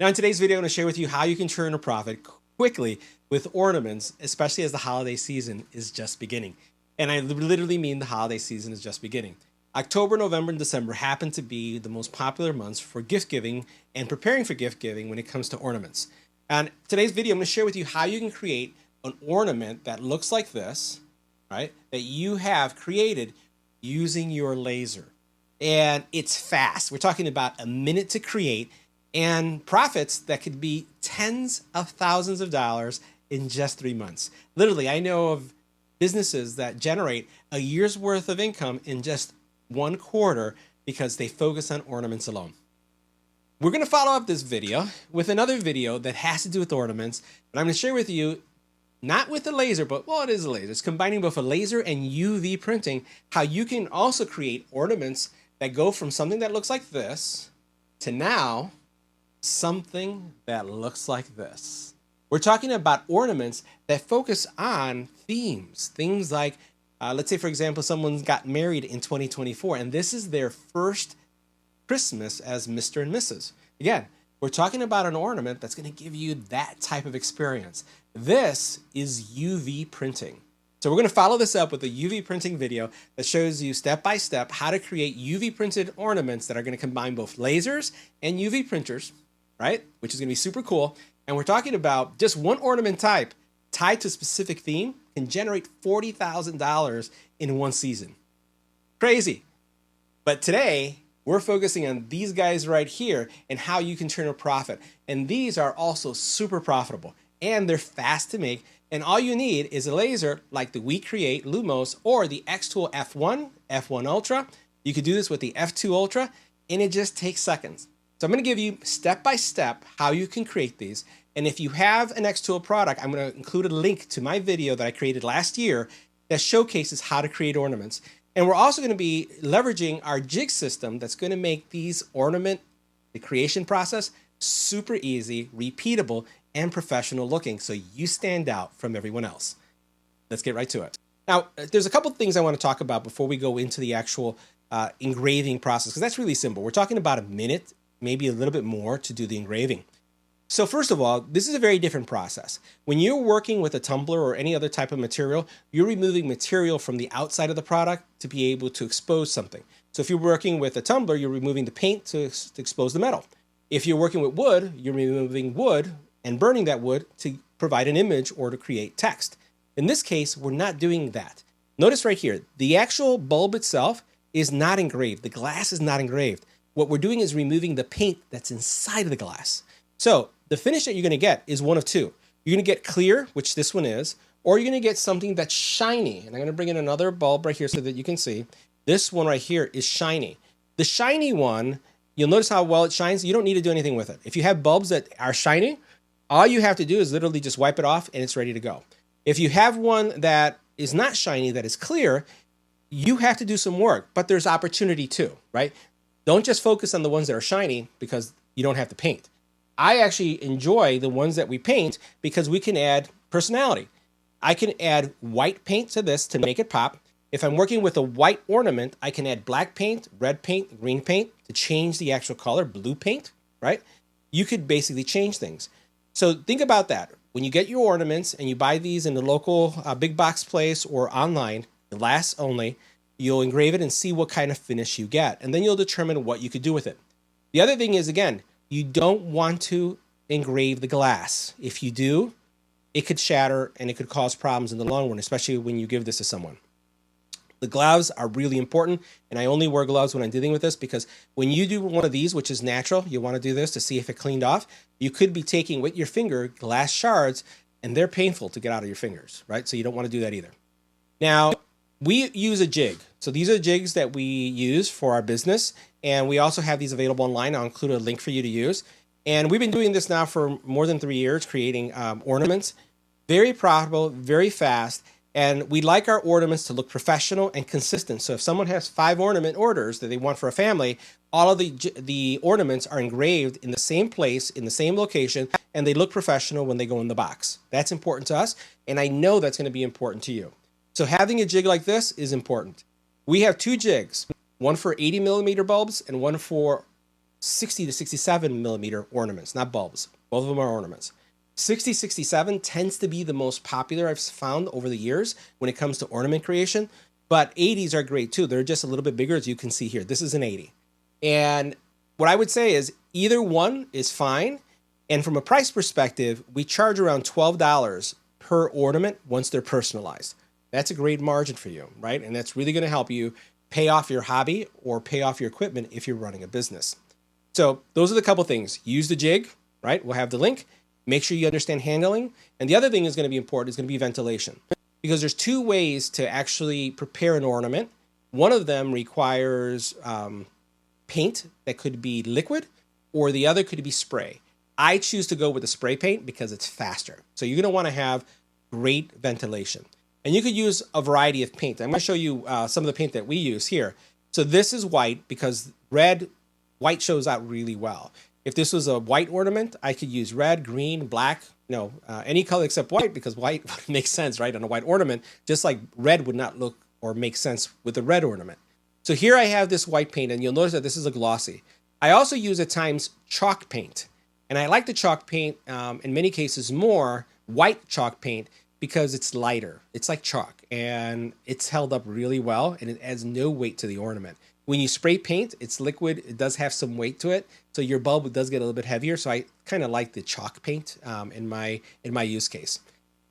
Now in today's video, I'm going to share with you how you can turn a profit quickly with ornaments, especially as the holiday season is just beginning. And I literally mean the holiday season is just beginning. October, November, and December happen to be the most popular months for gift giving and preparing for gift giving when it comes to ornaments. And today's video, I'm going to share with you how you can create an ornament that looks like this, right? That you have created using your laser. And it's fast. We're talking about a minute to create and profits that could be tens of thousands of dollars in just 3 months. Literally, I know of businesses that generate a year's worth of income in just 1 quarter because they focus on ornaments alone. We're going to follow up this video with another video that has to do with ornaments, and I'm going to share with you, not with a laser, but well, it is a laser. It's combining both a laser and UV printing, how you can also create ornaments that go from something that looks like this to now something that looks like this. We're talking about ornaments that focus on themes, things like, let's say, for example, someone's got married in 2024, and this is their first Christmas as Mr. and Mrs. Again, we're talking about an ornament that's going to give you that type of experience. This is UV printing. So we're going to follow this up with a UV printing video that shows you step by step how to create UV printed ornaments that are going to combine both lasers and UV printers, right? Which is going to be super cool. And we're talking about just one ornament type tied to a specific theme can generate $40,000 in one season. Crazy. But today, we're focusing on these guys right here and how you can turn a profit. And these are also super profitable and they're fast to make. And all you need is a laser like the WeCreate Lumos or the xTool F1, F1 Ultra. You could do this with the F2 Ultra and it just takes seconds. So I'm going to give you step by step how you can create these. And if you have an xTool product, I'm going to include a link to my video that I created last year that showcases how to create ornaments. And we're also going to be leveraging our Jigs system that's going to make these the creation process, super easy, repeatable, and professional looking so you stand out from everyone else. Let's get right to it. Now, there's a couple of things I want to talk about before we go into the actual engraving process, because that's really simple. We're talking about a minute, maybe a little bit more to do the engraving. So first of all, this is a very different process. When you're working with a tumbler or any other type of material, you're removing material from the outside of the product to be able to expose something. So if you're working with a tumbler, you're removing the paint to expose the metal. If you're working with wood, you're removing wood and burning that wood to provide an image or to create text. In this case, we're not doing that. Notice right here, the actual bulb itself is not engraved. The glass is not engraved. What we're doing is removing the paint that's inside of the glass. So the finish that you're going to get is one of two. You're going to get clear, which this one is, or you're going to get something that's shiny. And I'm going to bring in another bulb right here so that you can see. This one right here is shiny. The shiny one, you'll notice how well it shines. You don't need to do anything with it. If you have bulbs that are shiny, all you have to do is literally just wipe it off and it's ready to go. If you have one that is not shiny, that is clear, you have to do some work, but there's opportunity too, right? Don't just focus on the ones that are shiny because you don't have to paint. I actually enjoy the ones that we paint because we can add personality. I can add white paint to this to make it pop. If I'm working with a white ornament, I can add black paint, red paint, green paint to change the actual color, blue paint, right? You could basically change things. So think about that. When you get your ornaments and you buy these in the local big box place or online, glass only, you'll engrave it and see what kind of finish you get. And then you'll determine what you could do with it. The other thing is, again, you don't want to engrave the glass. If you do, it could shatter and it could cause problems in the long run, especially when you give this to someone. The gloves are really important, and I only wear gloves when I'm dealing with this because when you do one of these, which is natural, you want to do this to see if it cleaned off, you could be taking with your finger glass shards, and they're painful to get out of your fingers, right? So you don't want to do that either. Now, we use a jig. So these are jigs that we use for our business, and we also have these available online. I'll include a link for you to use. And we've been doing this now for more than 3 years, creating ornaments. Very profitable, very fast, and we like our ornaments to look professional and consistent. So if someone has 5 ornament orders that they want for a family, all of the ornaments are engraved in the same place, in the same location, and they look professional when they go in the box. That's important to us, and I know that's going to be important to you. So having a jig like this is important. We have 2 jigs, one for 80 millimeter bulbs and one for 60 to 67 millimeter ornaments, not bulbs. Both of them are ornaments. 6067 tends to be the most popular I've found over the years when it comes to ornament creation, but 80s are great too. They're just a little bit bigger, as you can see here. This is an 80. And what I would say is either one is fine. And from a price perspective, we charge around $12 per ornament once they're personalized. That's a great margin for you, right? And that's really going to help you pay off your hobby or pay off your equipment if you're running a business. So those are the couple things. Use the jig, right? We'll have the link. Make sure you understand handling. And the other thing is going to be important is going to be ventilation. Because there's two ways to actually prepare an ornament. One of them requires paint that could be liquid, or the other could be spray. I choose to go with the spray paint because it's faster. So you're going to want to have great ventilation. And you could use a variety of paint. I'm going to show you some of the paint that we use here. So this is white because white shows out really well. If this was a white ornament, I could use red, green, black, any color except white, because white makes sense, right, on a white ornament, just like red would not look or make sense with a red ornament. So here I have this white paint, and you'll notice that this is a glossy. I also use at times chalk paint, and I like the chalk paint in many cases more white chalk paint because it's lighter. It's like chalk, and it's held up really well, and it adds no weight to the ornament. When you spray paint, it's liquid. It does have some weight to it, so your bulb does get a little bit heavier. So I kind of like the chalk paint in my use case.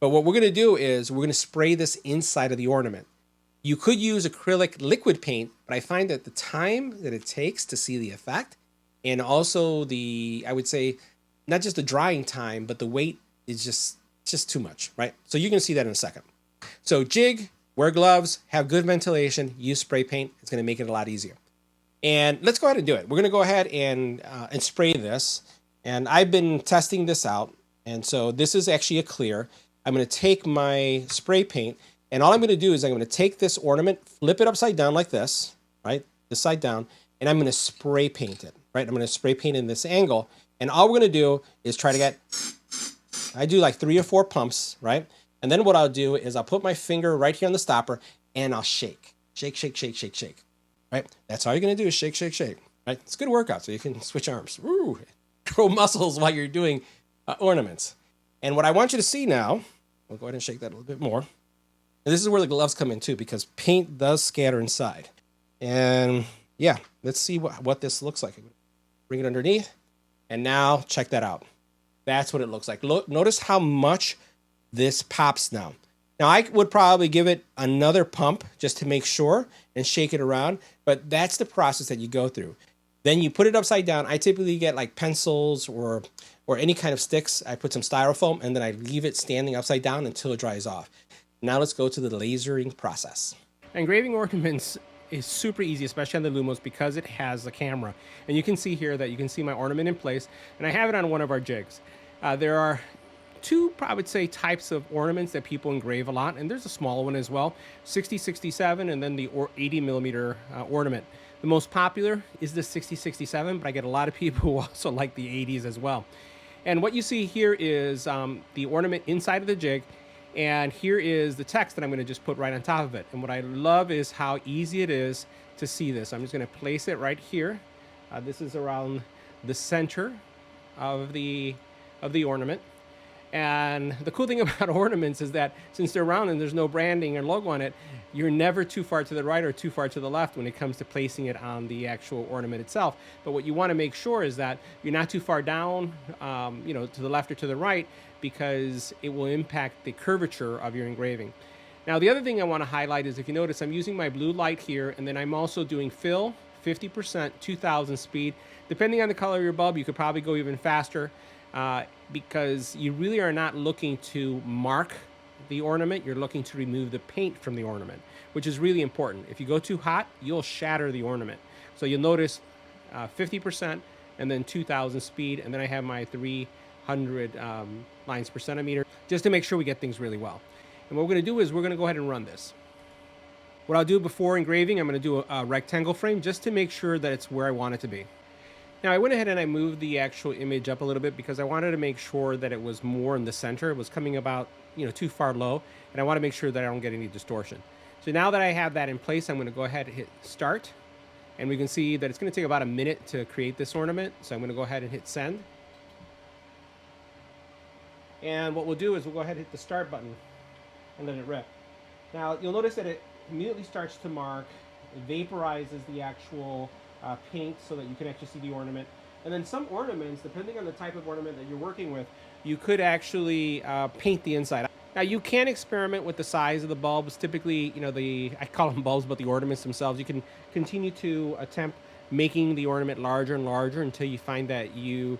But what we're going to do is we're going to spray this inside of the ornament. You could use acrylic liquid paint, but I find that the time that it takes to see the effect, and also I would say, not just the drying time, but the weight is just too much, right? So you're going to see that in a second. So jig. Wear gloves, have good ventilation, use spray paint. It's going to make it a lot easier. And let's go ahead and do it. We're going to go ahead and spray this. And I've been testing this out. And so this is actually a clear. I'm going to take my spray paint. And all I'm going to do is I'm going to take this ornament, flip it upside down like this, right? This side down. And I'm going to spray paint it, right? I'm going to spray paint in this angle. And all we're going to do is try to I do like 3 or 4 pumps, right? And then what I'll do is I'll put my finger right here on the stopper and I'll shake. Shake, shake, shake, shake, shake. Right? That's all you're going to do is shake, shake, shake. Right? It's a good workout so you can switch arms. Woo! Grow muscles while you're doing ornaments. And what I want you to see now, we'll go ahead and shake that a little bit more. And this is where the gloves come in too, because paint does scatter inside. And yeah, let's see what this looks like. Bring it underneath. And now check that out. That's what it looks like. Look, notice how much this pops now. Now I would probably give it another pump just to make sure and shake it around, but that's the process that you go through. Then you put it upside down. I typically get like pencils or any kind of sticks. I put some styrofoam and then I leave it standing upside down until it dries off. Now let's go to the lasering process. Engraving ornaments is super easy, especially on the Lumos because it has a camera. And you can see here that you can see my ornament in place, and I have it on one of our jigs. There are 2, I would say, types of ornaments that people engrave a lot, and there's a smaller one as well, 6067, and then the 80 millimeter ornament. The most popular is the 6067, but I get a lot of people who also like the 80s as well. And what you see here is the ornament inside of the jig, and here is the text that I'm going to just put right on top of it. And what I love is how easy it is to see this. I'm just going to place it right here. This is around the center of the ornament. And the cool thing about ornaments is that since they're round and there's no branding or logo on it, you're never too far to the right or too far to the left when it comes to placing it on the actual ornament itself. But what you want to make sure is that you're not too far down, to the left or to the right, because it will impact the curvature of your engraving. Now, the other thing I want to highlight is if you notice, I'm using my blue light here, and then I'm also doing fill, 50%, 2000 speed. Depending on the color of your bulb, you could probably go even faster. Because you really are not looking to mark the ornament, you're looking to remove the paint from the ornament, which is really important. If you go too hot, you'll shatter the ornament. So you'll notice 50% and then 2000 speed, and then I have my 300 lines per centimeter, just to make sure we get things really well. And what we're going to do is we're going to go ahead and run this. What I'll do before engraving, I'm going to do a rectangle frame just to make sure that it's where I want it to be. Now I went ahead and I moved the actual image up a little bit because I wanted to make sure that it was more in the center. It was coming about, too far low, and I want to make sure that I don't get any distortion. So now that I have that in place, I'm going to go ahead and hit start, And we can see that it's going to take about a minute to create this ornament. So I'm going to go ahead and hit send. And what we'll do is we'll go ahead and hit the start button and let it rip. Now you'll notice that it immediately starts to mark, it vaporizes the actual paint so that you can actually see the ornament. And then some ornaments, depending on the type of ornament that you're working with, you could actually paint the inside. Now you can experiment with the size of the bulbs. Typically, I call them bulbs, but the ornaments themselves, you can continue to attempt making the ornament larger and larger until you find that you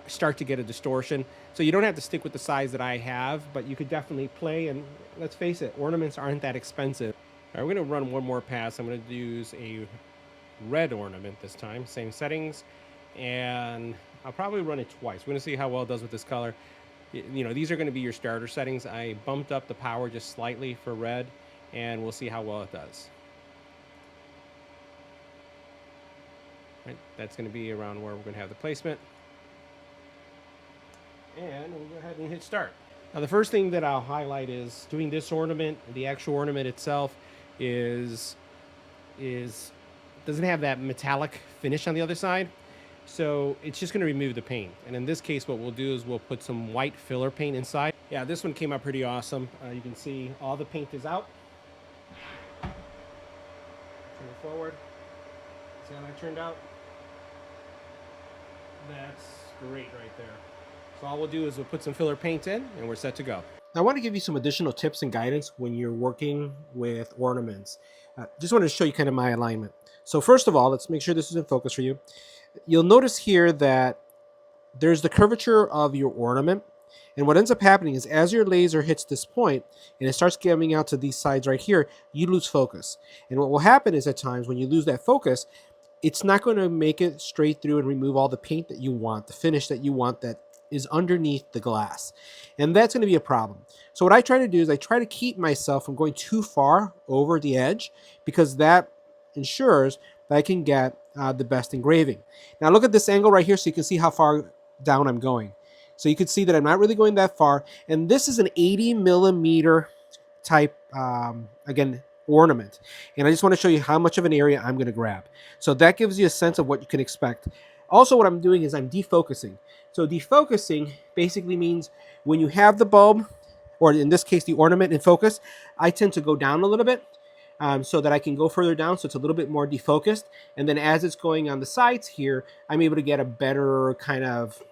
start to get a distortion. So you don't have to stick with the size that I have, but you could definitely play. And let's face it, ornaments aren't that expensive. All right, we're going to run one more pass. I'm going to use a red ornament this time. Same settings. And I'll probably run it twice. We're going to see how well it does with this color. These are going to be your starter settings. I bumped up the power just slightly for red, and we'll see how well it does. Right, that's going to be around where we're going to have the placement. And we'll go ahead and hit start. Now the first thing that I'll highlight is doing this ornament. The actual ornament itself is doesn't have that metallic finish on the other side. So it's just going to remove the paint. And in this case, what we'll do is we'll put some white filler paint inside. Yeah, this one came out pretty awesome. You can see all the paint is out. Turn it forward. See how that turned out? That's great right there. So all we'll do is we'll put some filler paint in and we're set to go. I want to give you some additional tips and guidance when you're working with ornaments. Just wanted to show you kind of my alignment. So first of all, let's make sure this is in focus for you. You'll notice here that there's the curvature of your ornament. And what ends up happening is as your laser hits this point and it starts coming out to these sides right here, you lose focus. And what will happen is at times when you lose that focus, it's not going to make it straight through and remove all the paint that you want, the finish that you want that is underneath the glass. And that's going to be a problem. So what I try to do is I try to keep myself from going too far over the edge because that ensures that I can get the best engraving. Now look at this angle right here so you can see how far down I'm going. So you can see that I'm not really going that far. And this is an 80 millimeter type, again, ornament. And I just want to show you how much of an area I'm going to grab. So that gives you a sense of what you can expect. Also, what I'm doing is I'm defocusing. So defocusing basically means when you have the bulb, or in this case, the ornament in focus, I tend to go down a little bit so that I can go further down. So it's a little bit more defocused. And then as it's going on the sides here, I'm able to get a better kind of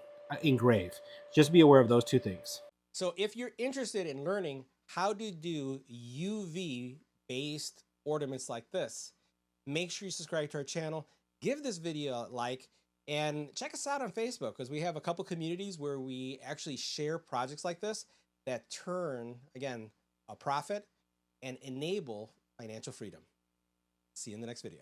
engrave. Just be aware of those two things. So if you're interested in learning how to do UV based ornaments like this, make sure you subscribe to our channel, give this video a like, and check us out on Facebook because we have a couple communities where we actually share projects like this that turn, again, a profit and enable financial freedom. See you in the next video.